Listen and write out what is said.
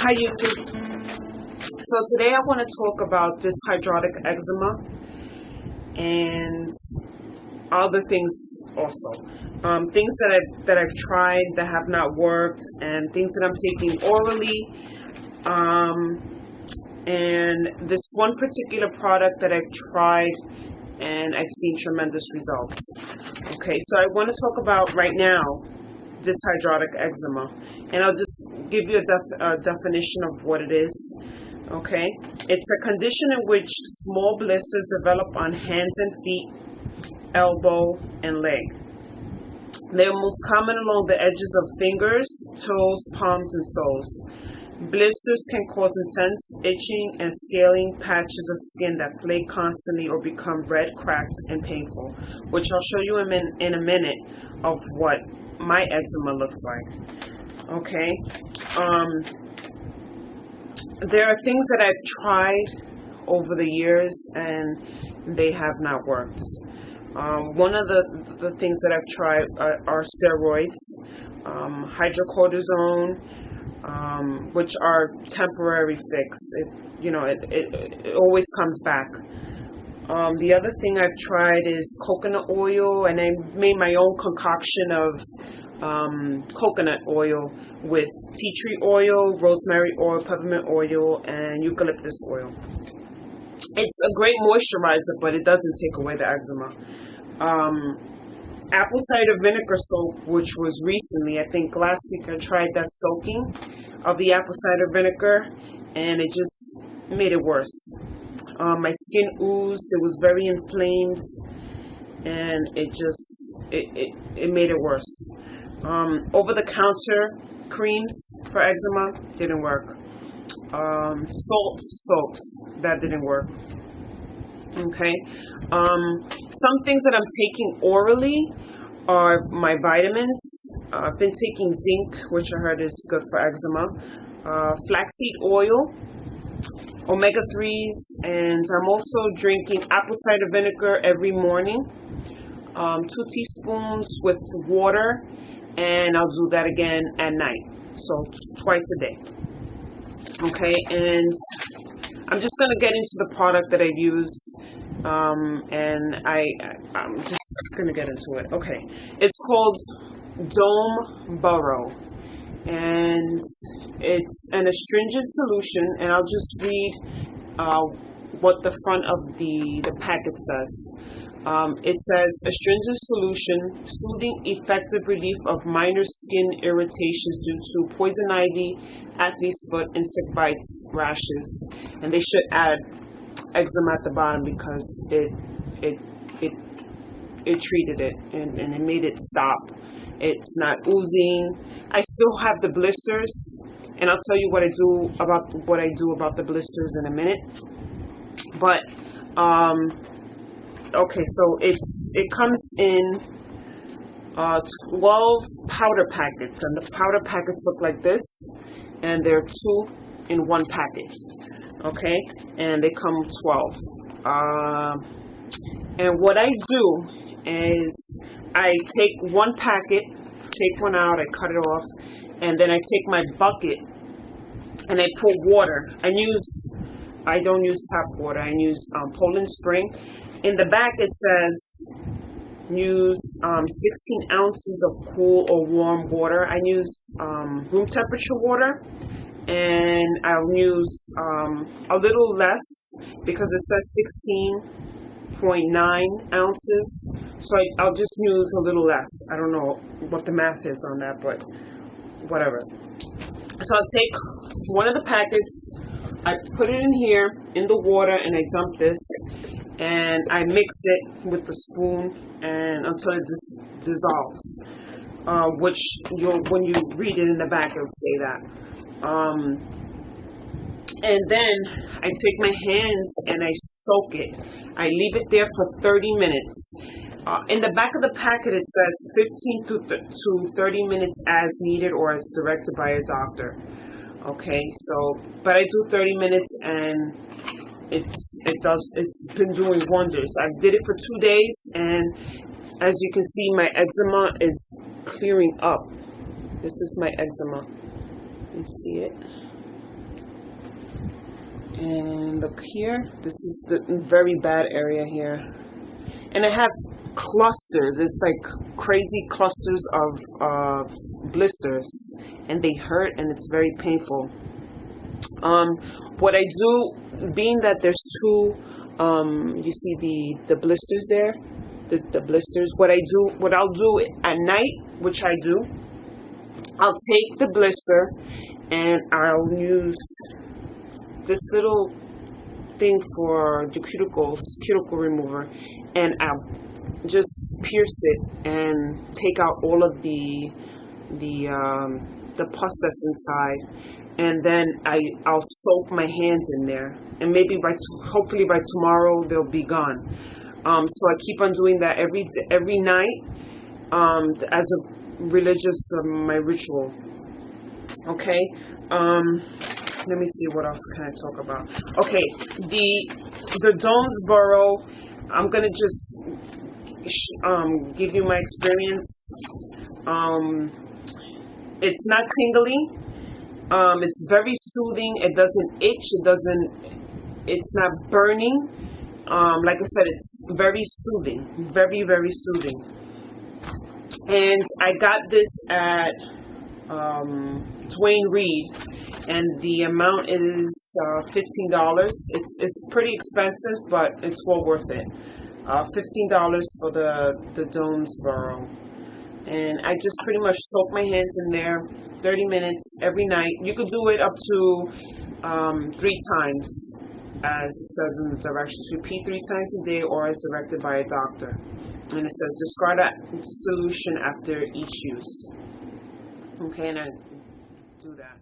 Hi YouTube. So today I want to talk about dyshidrotic eczema and other things also. Things that I've tried that have not worked, and things that I'm taking orally. And this one particular product that I've tried and I've seen tremendous results. Okay, so I want to talk about right now dyshidrotic eczema, and I'll just give you a definition of what it is. Okay, it's a condition in which small blisters develop on hands and feet, elbow, and leg. They are most common along the edges of fingers, toes, palms, and soles. Blisters can cause intense itching and scaling patches of skin that flake constantly or become red, cracked, and painful, which I'll show you in a minute of what my eczema looks like. Okay, there are things that I've tried over the years and they have not worked. One of the things that I've tried are steroids, hydrocortisone, which are temporary fix. It always comes back. The other thing I've tried is coconut oil, and I made my own concoction of coconut oil with tea tree oil, rosemary oil, peppermint oil, and eucalyptus oil. It's a great moisturizer, but it doesn't take away the eczema. Apple cider vinegar soap, which was recently, I think last week, I tried that soaking of the apple cider vinegar, and it just made it worse. My skin oozed, it was very inflamed, and it made it worse. Over-the-counter creams for eczema didn't work. Salt soaps, that didn't work. Okay, some things that I'm taking orally are my vitamins. I've been taking zinc, which I heard is good for eczema, flaxseed oil, omega-3s, and I'm also drinking apple cider vinegar every morning, 2 teaspoons with water, and I'll do that again at night, so twice a day. Okay, and I'm just going to get into the product that I've used, and I'm just going to get into it. Okay, it's called Dome Burrow, and it's an astringent solution, and I'll just read what the front of the packet says. It says, astringent solution, soothing effective relief of minor skin irritations due to poison ivy, athlete's foot, insect bites, rashes. And they should add eczema at the bottom because it treated it and it made it stop. It's not oozing. I still have the blisters, and I'll tell you what I do about the blisters in a minute. But okay, so it comes in 12 powder packets, and the powder packets look like this, and they're 2 in 1 packet. Okay, and they come 12. And what I do is I take 1 packet, take one out, I cut it off, and then I take my bucket and I pour water. I don't use tap water. I use Poland Spring. In the back it says use 16 ounces of cool or warm water. I use room temperature water, and I'll use a little less because it says 16.9 ounces. So I'll just use a little less. I don't know what the math is on that, but whatever. So I'll take one of the packets, I put it in here in the water, and I dump this, and I mix it with the spoon and until it dissolves. Which when you read it in the back, it'll say that. And then I take my hands and I soak it. I leave it there for 30 minutes. In the back of the packet, it says 15 to 30 minutes as needed or as directed by a doctor. Okay, so, but I do 30 minutes, and it's been doing wonders. I did it for 2 days, and as you can see, my eczema is clearing up. This is my eczema. You see it? And look here, this is the very bad area here. And I have clusters. It's like crazy clusters of blisters, and they hurt, and it's very painful. What I do, being that there's two, you see the blisters there, the blisters. What I'll do at night, which I do, I'll take the blister and I'll use this little thing for the cuticle remover, and I'll just pierce it and take out all of the pus that's inside, and then I'll soak my hands in there, and maybe hopefully by tomorrow they'll be gone. So I keep on doing that every night as a religious my ritual. Okay. Let me see, what else can I talk about? Okay, the Jonesboro, I'm gonna just give you my experience. It's not tingly. It's very soothing. It doesn't itch. It's not burning. Like I said, it's very soothing. Very, very soothing. And I got this at Dwayne Reed, and the amount is $15. It's pretty expensive, but it's well worth it. $15 for the Jonesboro, and I just pretty much soak my hands in there 30 minutes every night. You could do it up to 3 times, as it says in the directions. Repeat 3 times a day, or as directed by a doctor. And it says discard that solution after each use. Okay, and I do that.